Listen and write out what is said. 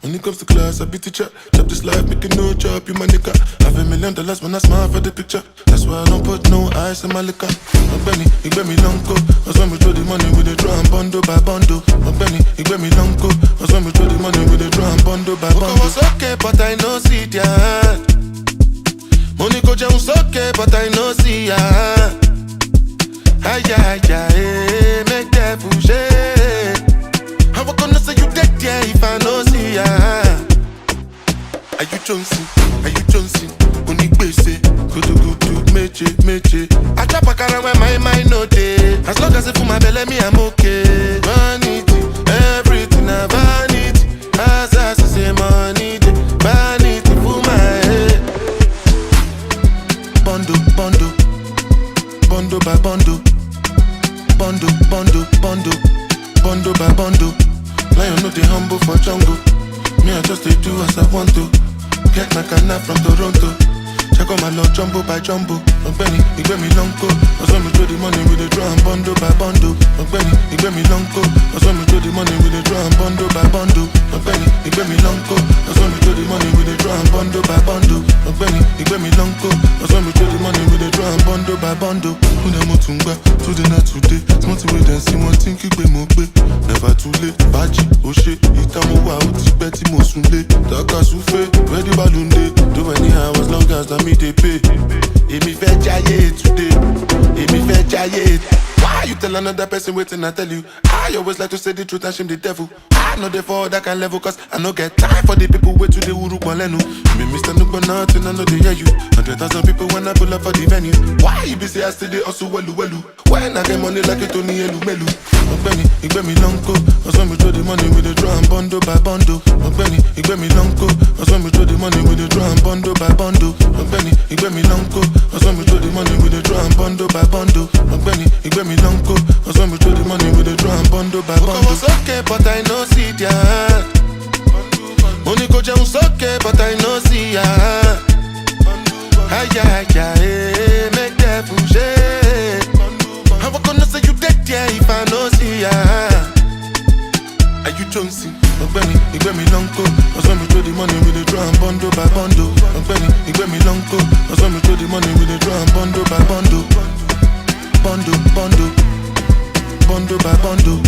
When it comes to class, I be teacher. Chop this life, make it no chop, you my nigga. Have $1,000,000 when I smile for the picture. That's why I don't put no ice in my liquor. My Benny, he get me long go. That's when we throw the money with the drum, bundle by bundle. My Benny, he get me long go. That's when we throw the money with the drum, bundle by bundle. Was okay, but I know see ya. Money go was okay, but I know see ya. Ay, ay, ay, make that push it. How I gonna say you dead, yeah, if I know see ya? Are you Johnson? Are you Johnson? Only base, good, meche. I trap a car when my mind no day. As long as it for my belly, me I'm okay. Vanity, everything I vanity. As I say money, vanity for my head. Bundle by bundle. Bundle by bundle. Lion no they humble for jungle. Me I just they do as I want to. Get my canna from Toronto. Check out my love jumbo by jumbo. Benny, he get me long co. That's when we throw the money with the drum bundle by bundle. Benny, he get me long co. That's when we throw the money with the drum bundle by bundle. Benny, he get me long co. That's when we throw the money with the drum bundle by bundle. Benny, he get me long co. That's when we throw the money with the drum bundle by bundle. Who them motunga, today not today. Smarty way then see one thing keep me mope. Never too late, baji, oshe, itamu wa uti beti mosunle. Taka souffle, ready balloon day. Do any hours long as me they pay. Emi fe jaye today. Emi fe jaye. Why you tell another person waiting I tell you? I always like to say the truth and shame the devil. I know they fall that can level cause I no get time for the people wait to the uru kwalenu. Me Mr. Nuba nothing I know they hear you. 100,000 people when I pull up for the venue. Why you be say I still they also welu. When I get money like it only elu melu. Benny, he get me long go. That's when we throw the money with the drum bundle by bundle. Benny, he get me long go. That's when we throw the money with the drum bundle by bundle. Benny, he get me long go. That's when we throw the money with the drum bundle by bundle. Benny, he get me long go. That's when we throw the money with the drum bundle by bundle. I was okay, but I know see ya. Money go was okay, but I know see ya. Ay, ay, ay, make that push it. How I gonna say you dead, yeah, if I know see ya? Are you Johnson? Benny, he get me long co. That's when we throw the money with the drum bundle by bundle. Benny, he get me long co. That's when we throw the money with the drum bundle by bundle. Bundle by bundle.